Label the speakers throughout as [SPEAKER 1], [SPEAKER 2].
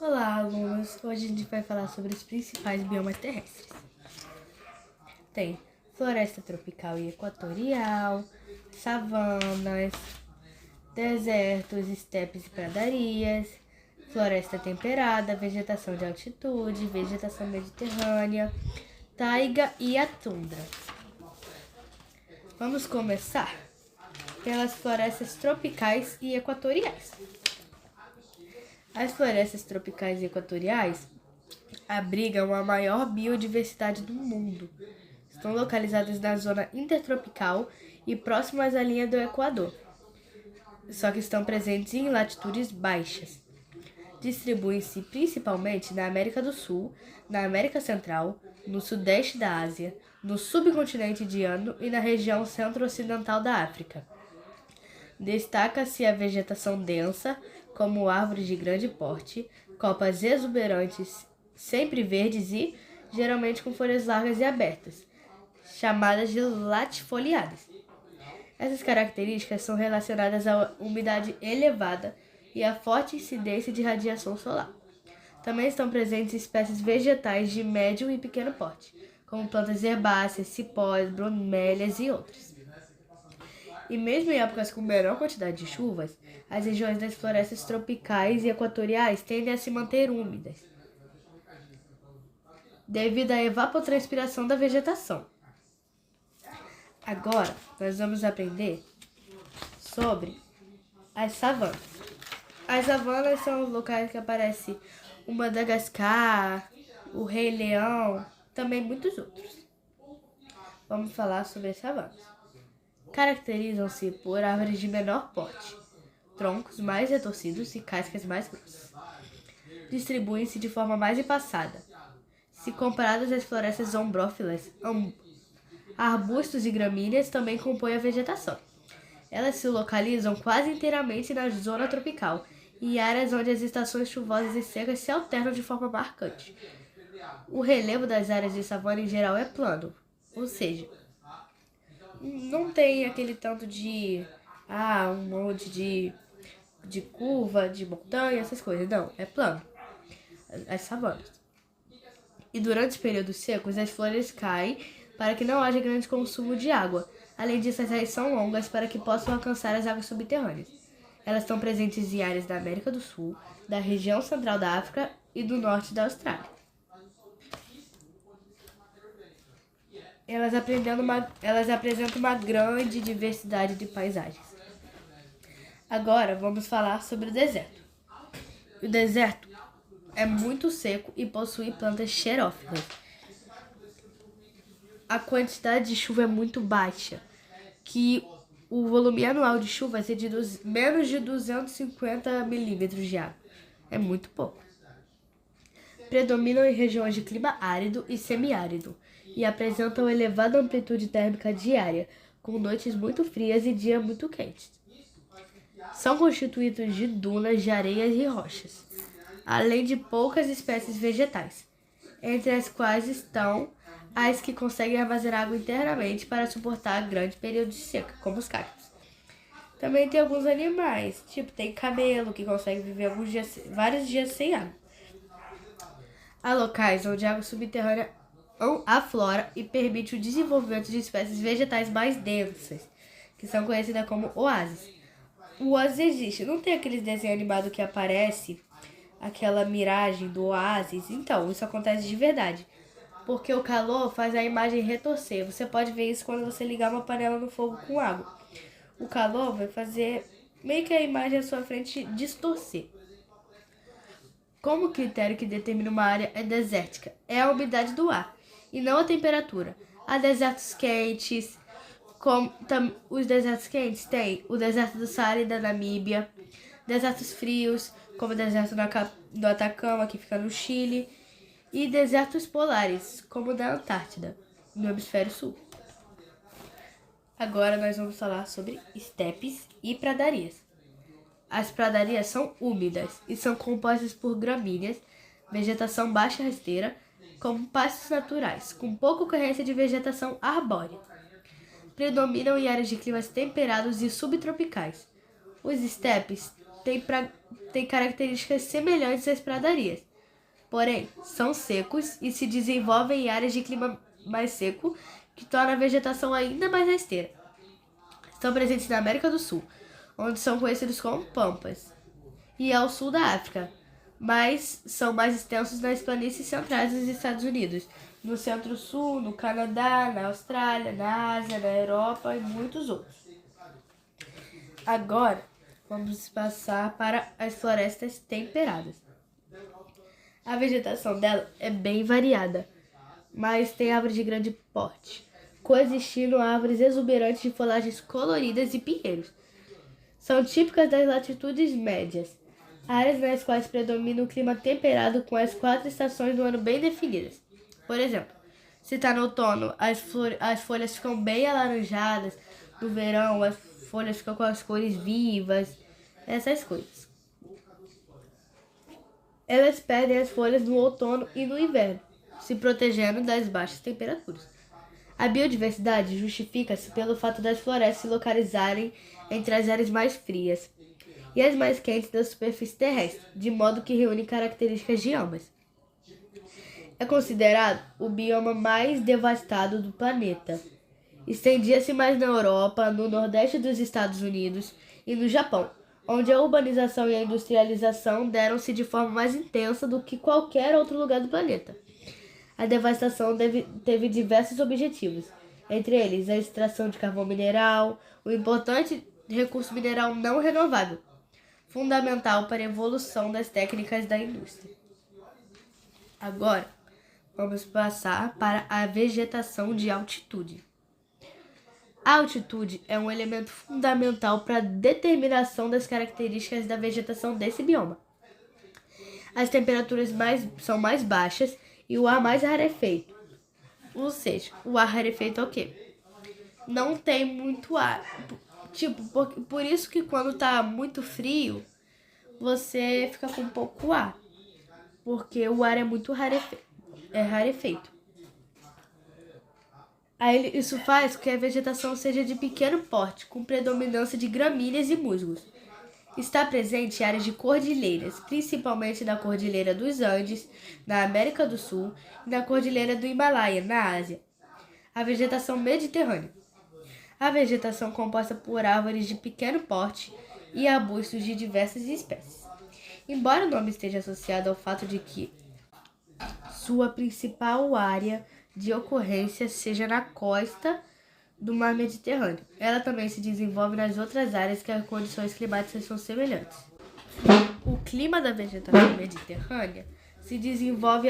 [SPEAKER 1] Olá, alunos! Hoje a gente vai falar sobre os principais biomas terrestres. Tem floresta tropical e equatorial, savanas, desertos, estepes e pradarias, floresta temperada, vegetação de altitude, vegetação mediterrânea, taiga e a tundra. Vamos começar pelas florestas tropicais e equatoriais. As florestas tropicais e equatoriais abrigam a maior biodiversidade do mundo. Estão localizadas na zona intertropical e próximas à linha do Equador, só que estão presentes em latitudes baixas. Distribuem-se principalmente na América do Sul, na América Central, no Sudeste da Ásia, no subcontinente indiano e na região centro-ocidental da África. Destaca-se a vegetação densa, como árvores de grande porte, copas exuberantes, sempre verdes e, geralmente com folhas largas e abertas, chamadas de latifoliadas. Essas características são relacionadas à umidade elevada e à forte incidência de radiação solar. Também estão presentes espécies vegetais de médio e pequeno porte, como plantas herbáceas, cipós, bromélias e outras. E mesmo em épocas com menor quantidade de chuvas, as regiões das florestas tropicais e equatoriais tendem a se manter úmidas, devido à evapotranspiração da vegetação. Agora, nós vamos aprender sobre as savanas. As savanas são os locais que aparece o Madagascar, o Rei Leão, também muitos outros. Vamos falar sobre as savanas. Caracterizam-se por árvores de menor porte, troncos mais retorcidos e cascas mais grossas. Distribuem-se de forma mais espaçada. Se comparadas às florestas ombrófilas, arbustos e gramíneas também compõem a vegetação. Elas se localizam quase inteiramente na zona tropical e áreas onde as estações chuvosas e secas se alternam de forma marcante. O relevo das áreas de savana em geral é plano, ou seja, não tem aquele tanto de um monte de curva, de montanha, essas coisas. Não, é plano. As savanas. E durante os períodos secos, as flores caem para que não haja grande consumo de água. Além disso, as raízes são longas para que possam alcançar as águas subterrâneas. Elas estão presentes em áreas da América do Sul, da região central da África e do norte da Austrália. Elas apresentam uma grande diversidade de paisagens. Agora vamos falar sobre o deserto. O deserto é muito seco e possui plantas xerófilas. A quantidade de chuva é muito baixa, que o volume anual de chuva é de menos de 250 milímetros de água. É muito pouco. Predominam em regiões de clima árido e semiárido e apresentam elevada amplitude térmica diária, com noites muito frias e dias muito quentes. São constituídos de dunas de areias e rochas, além de poucas espécies vegetais, entre as quais estão as que conseguem armazenar água internamente para suportar grandes períodos de seca, como os cactos. Também tem alguns animais, tipo tem camelo, que consegue viver vários dias sem água. Há locais onde a água subterrânea aflora e permite o desenvolvimento de espécies vegetais mais densas, que são conhecidas como oásis. O oásis existe, não tem aqueles desenhos animados que aparece aquela miragem do oásis. Então, isso acontece de verdade, porque o calor faz a imagem retorcer. Você pode ver isso quando você ligar uma panela no fogo com água. O calor vai fazer meio que a imagem à sua frente distorcer. Como critério que determina uma área é desértica, é a umidade do ar, e não a temperatura. Há desertos quentes, os desertos quentes tem o deserto do Saara e da Namíbia, desertos frios, como o deserto do Atacama, que fica no Chile, e desertos polares, como o da Antártida, no hemisfério sul. Agora nós vamos falar sobre estepes e pradarias. As pradarias são úmidas e são compostas por gramíneas, vegetação baixa rasteira, como pastos naturais, com pouca ocorrência de vegetação arbórea. Predominam em áreas de climas temperados e subtropicais. Os estepes têm têm características semelhantes às pradarias. Porém, são secos e se desenvolvem em áreas de clima mais seco, que torna a vegetação ainda mais rasteira. Estão presentes na América do Sul, onde são conhecidos como pampas, e ao sul da África, mas são mais extensos nas planícies centrais dos Estados Unidos, no centro-sul, no Canadá, na Austrália, na Ásia, na Europa e muitos outros. Agora, vamos passar para as florestas temperadas. A vegetação dela é bem variada, mas tem árvores de grande porte, coexistindo árvores exuberantes de folagens coloridas e pinheiros. São típicas das latitudes médias, áreas nas quais predomina o clima temperado com as 4 estações do ano bem definidas. Por exemplo, se está no outono, as folhas ficam bem alaranjadas, no verão as folhas ficam com as cores vivas, essas coisas. Elas perdem as folhas no outono e no inverno, se protegendo das baixas temperaturas. A biodiversidade justifica-se pelo fato das florestas se localizarem entre as áreas mais frias e as mais quentes da superfície terrestre, de modo que reúne características de ambas. É considerado o bioma mais devastado do planeta. Estendia-se mais na Europa, no nordeste dos Estados Unidos e no Japão, onde a urbanização e a industrialização deram-se de forma mais intensa do que qualquer outro lugar do planeta. A devastação teve diversos objetivos, entre eles a extração de carvão mineral, o importante recurso mineral não renovável, fundamental para a evolução das técnicas da indústria. Agora, vamos passar para a vegetação de altitude. A altitude é um elemento fundamental para a determinação das características da vegetação desse bioma. As temperaturas são mais baixas e o ar mais rarefeito. Ou seja, o ar rarefeito é o quê? Não tem muito ar. Por isso que quando está muito frio, você fica com pouco ar. Porque o ar é muito rarefeito. Aí isso faz com que a vegetação seja de pequeno porte, com predominância de gramíneas e musgos. Está presente em áreas de cordilheiras, principalmente na Cordilheira dos Andes, na América do Sul, e na Cordilheira do Himalaia, na Ásia. A vegetação mediterrânea. A vegetação composta por árvores de pequeno porte e arbustos de diversas espécies. Embora o nome esteja associado ao fato de que sua principal área de ocorrência seja na costa do mar Mediterrâneo, ela também se desenvolve nas outras áreas que as condições climáticas são semelhantes. O clima da vegetação mediterrânea se desenvolve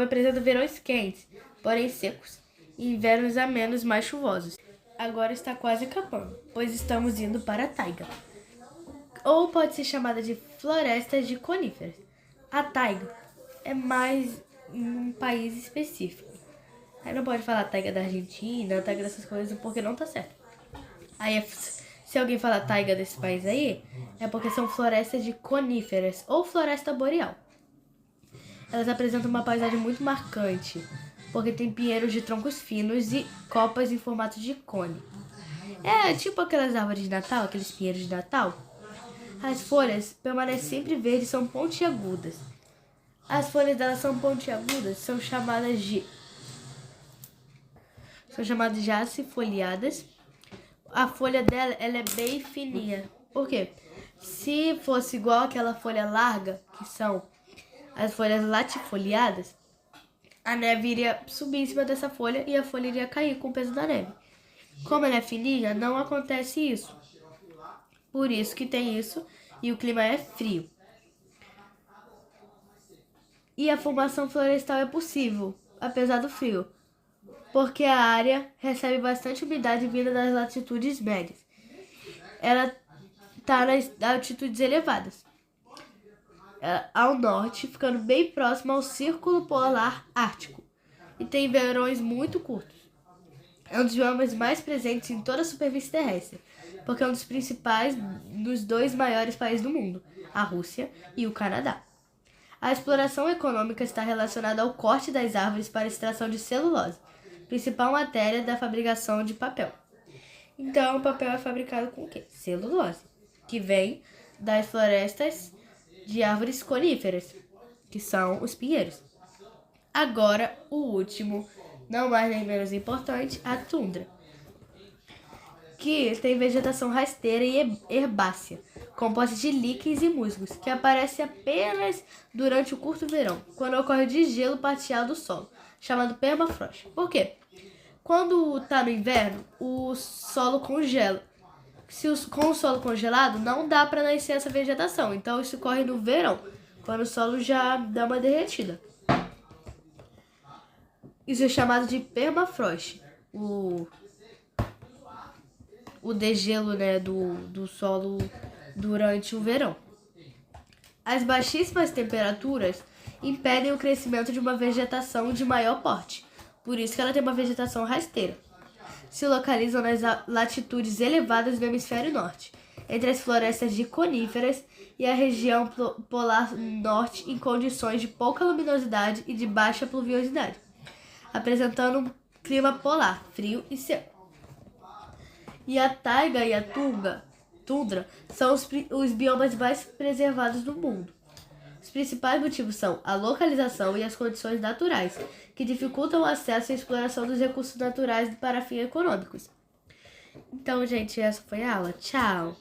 [SPEAKER 1] apresentando verões quentes, porém secos, e invernos amenos mais chuvosos. Agora está quase acabando, pois estamos indo para a taiga, ou pode ser chamada de florestas de coníferas. A taiga é mais em um país específico. Aí não pode falar taiga da Argentina, taiga dessas coisas, porque não tá certo. Aí, se alguém falar taiga desse país aí, é porque são florestas de coníferas ou floresta boreal. Elas apresentam uma paisagem muito marcante, porque tem pinheiros de troncos finos e copas em formato de cone. É tipo aquelas árvores de Natal, aqueles pinheiros de Natal. As folhas permanecem sempre verdes e são pontiagudas. As folhas delas são pontiagudas, são chamadas de acifoliadas. A folha dela ela é bem fininha. Por quê? Se fosse igual aquela folha larga, que são as folhas latifoliadas, a neve iria subir em cima dessa folha e a folha iria cair com o peso da neve. Como ela é fininha, não acontece isso. Por isso que tem isso e o clima é frio. E a formação florestal é possível, apesar do frio, porque a área recebe bastante umidade vinda das latitudes médias. Ela está nas altitudes elevadas, ao norte, ficando bem próximo ao Círculo Polar Ártico, e tem verões muito curtos. É um dos biomas mais presentes em toda a superfície terrestre, porque é um dos 2 maiores países do mundo, a Rússia e o Canadá. A exploração econômica está relacionada ao corte das árvores para a extração de celulose, principal matéria da fabricação de papel. Então, o papel é fabricado com o quê? Celulose, que vem das florestas de árvores coníferas, que são os pinheiros. Agora, o último, não mais nem menos importante, a tundra, que tem vegetação rasteira e herbácea, composta de líquens e musgos, que aparece apenas durante o curto verão, quando ocorre o degelo parcial do solo, chamado permafrost. Por quê? Quando está no inverno, o solo congela. Com o solo congelado, não dá para nascer essa vegetação. Então, isso ocorre no verão, quando o solo já dá uma derretida. Isso é chamado de permafrost. O degelo, né, do solo durante o verão. As baixíssimas temperaturas impedem o crescimento de uma vegetação de maior porte. Por isso que ela tem uma vegetação rasteira. Se localizam nas latitudes elevadas do hemisfério norte, entre as florestas de coníferas e a região polar norte em condições de pouca luminosidade e de baixa pluviosidade, apresentando um clima polar, frio e seco. E a taiga e a tundra são os biomas mais preservados do mundo. Os principais motivos são a localização e as condições naturais, que dificultam o acesso e a exploração dos recursos naturais para fins econômicos. Então, gente, essa foi a aula. Tchau!